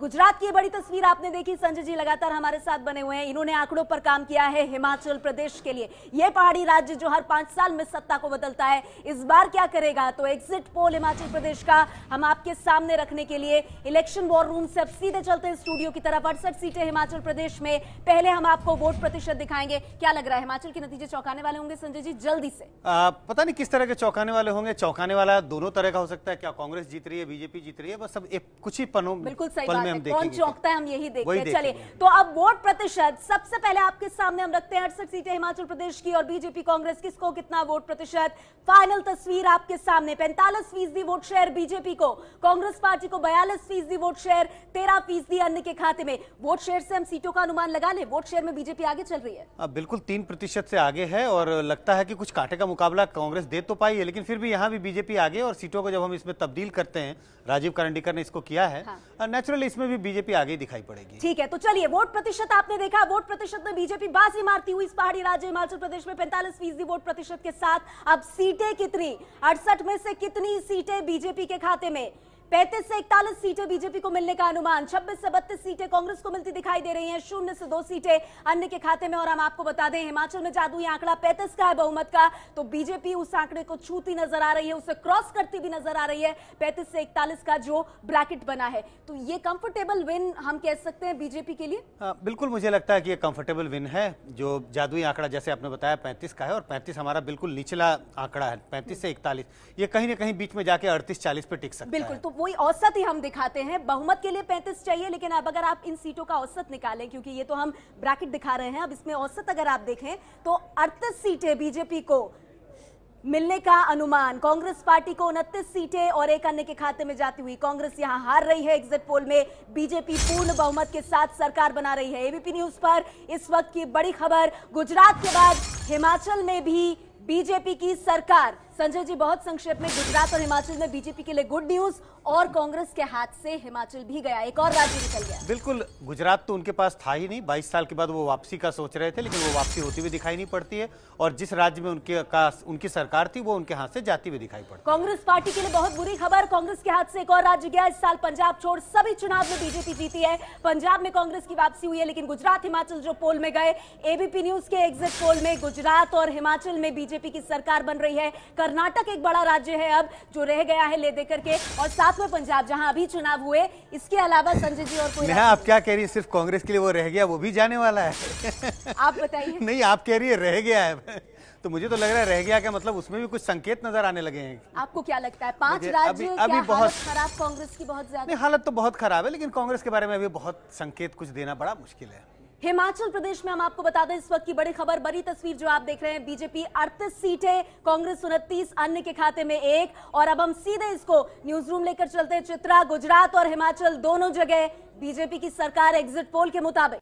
गुजरात की बड़ी तस्वीर आपने देखी। संजय जी लगातार हमारे साथ बने हुए हैं, इन्होंने आंकड़ों पर काम किया है हिमाचल प्रदेश के लिए। यह पहाड़ी राज्य जो हर 5 साल में सत्ता को बदलता है, इस बार क्या करेगा? तो एग्जिट पोल हिमाचल प्रदेश का हम आपके सामने रखने के लिए इलेक्शन वॉर रूम से अब सीधे चलते हैं स्टूडियो की तरफ। 68 सीटें हिमाचल प्रदेश में। पहले हम आपको वोट प्रतिशत दिखाएंगे। क्या लग रहा है, हिमाचल के नतीजे चौंकाने वाले होंगे संजय जी? जल्दी से पता नहीं किस तरह के चौंकाने वाले होंगे। चौंकाने वाला दोनों तरह का हो सकता है। क्या कांग्रेस जीत रही है, बीजेपी जीत रही है, बस अब एक कुछ ही पल में हम देखेंगे। कौन चौंकता है हम यही देखते हैं। चलिए तो अब वोट प्रतिशत सबसे पहले आपके सामने हम रखते हैं। 68 सीटें हिमाचल प्रदेश की और बीजेपी कांग्रेस किसको कितना वोट प्रतिशत। फाइनल तस्वीर आपके सामने। 45% वोट शेयर बीजेपी को, कांग्रेस पार्टी को 42% वोट शेयर, 13% अन्य के खाते में। वोट शेयर से हम सीटों का अनुमान लगा लें, वोट शेयर में बीजेपी आगे चल रही है। बिल्कुल 3% से आगे है और लगता है कि कुछ कांटे का मुकाबला कांग्रेस दे तो पाई है, लेकिन फिर भी यहाँ भी बीजेपी आगे। और सीटों को जब हम इसमें तब्दील करते हैं, राजीव करंडीकर ने इसको किया है, नेचुरली इसमें भी बीजेपी आगे दिखाई पड़ेगी। ठीक है, तो चलिए वोट प्रतिशत आपने देखा। वोट प्रतिशत में बीजेपी बाजी मारती हुई इस पहाड़ी राज्य हिमाचल प्रदेश में 45% वोट प्रतिशत के साथ। अब सीटें कितनी, 68 में से कितनी सीटें बीजेपी के खाते में? 35 से 41 सीटें बीजेपी को मिलने का अनुमान। 26 से 32 सीटें कांग्रेस को मिलती दिखाई दे रही हैं। 0 से 2 सीटें अन्य के खाते में। और हम आपको बता दें, हिमाचल में जादुई आंकड़ा 35 का है बहुमत का, तो बीजेपी उस आंकड़े को छूती नजर आ रही है, उसे क्रॉस करती भी नजर आ रही है। 35 से 41 का जो ब्रैकेट बना है, तो ये कंफर्टेबल विन हम कह सकते हैं बीजेपी के लिए। बिल्कुल मुझे लगता है कि ये कंफर्टेबल विन है। जो जादुई आंकड़ा जैसे आपने बताया 35 का है, और 35 हमारा बिल्कुल निचला आंकड़ा है। 35 से 41 ये कहीं ना कहीं बीच में जाके 38-40 पे टिक सकता है। बिल्कुल, तो वही औसत ही हम दिखाते हैं। बहुमत के लिए 35 चाहिए, लेकिन अब अगर आप इन सीटों का औसत निकालें, क्योंकि ये तो हम ब्रैकेट दिखा रहे हैं, अब इसमें औसत अगर आप देखें तो 38 सीटें बीजेपी को मिलने का अनुमान। कांग्रेस पार्टी को 29 सीटें और एक अन्य के खाते में जाती हुई कांग्रेस यहां हार रही है एग्जिट पोल में। बीजेपी पूर्ण बहुमत के साथ सरकार बना रही है। एबीपी न्यूज पर इस वक्त की बड़ी खबर, गुजरात के बाद हिमाचल में भी बीजेपी की सरकार। संजय जी बहुत संक्षेप में, गुजरात और हिमाचल में बीजेपी के लिए गुड न्यूज, और कांग्रेस के हाथ से हिमाचल भी गया, एक और राज्य निकल गया। बिल्कुल, गुजरात तो उनके पास था ही नहीं। 22 साल के बाद वो वापसी का सोच रहे थे, लेकिन वो वापसी होती हुई दिखाई नहीं पड़ती है। और जिस राज्य में उनकी सरकार थी, वो उनके हाथ से जाती हुई दिखाई पड़ती है। कांग्रेस पार्टी के लिए बहुत बुरी खबर, कांग्रेस के हाथ से एक और राज्य गया। इस साल पंजाब छोड़ सभी चुनाव में बीजेपी जीती है। पंजाब में कांग्रेस की वापसी हुई है, लेकिन गुजरात हिमाचल जो पोल में गए, एबीपी न्यूज के एग्जिट पोल में गुजरात और हिमाचल में बीजेपी की सरकार बन रही है। कर्नाटक एक बड़ा राज्य है अब जो रह गया है ले दे करके, और साथ में पंजाब जहां अभी चुनाव हुए। इसके अलावा संजय जी और कोई आप क्या कह रही है? सिर्फ कांग्रेस के लिए वो रह गया, वो भी जाने वाला है। आप बताइए। नहीं, आप कह रही है रह गया है, तो मुझे तो लग रहा है रह गया क्या मतलब उसमें भी कुछ संकेत नजर आने लगे हैं। आपको क्या लगता है? 5 राज्यों अभी बहुत हालत खराब कांग्रेस की, बहुत ज्यादा? नहीं, हालत तो बहुत खराब है, लेकिन कांग्रेस के बारे में अभी बहुत संकेत कुछ देना बड़ा मुश्किल है। हिमाचल प्रदेश में हम आपको बता दें, इस वक्त की बड़ी खबर, बड़ी तस्वीर जो आप देख रहे हैं, बीजेपी 38 सीटें, कांग्रेस 29, अन्य के खाते में 1। और अब हम सीधे इसको न्यूज रूम लेकर चलते हैं। चित्रा, गुजरात और हिमाचल दोनों जगह बीजेपी की सरकार एग्जिट पोल के मुताबिक।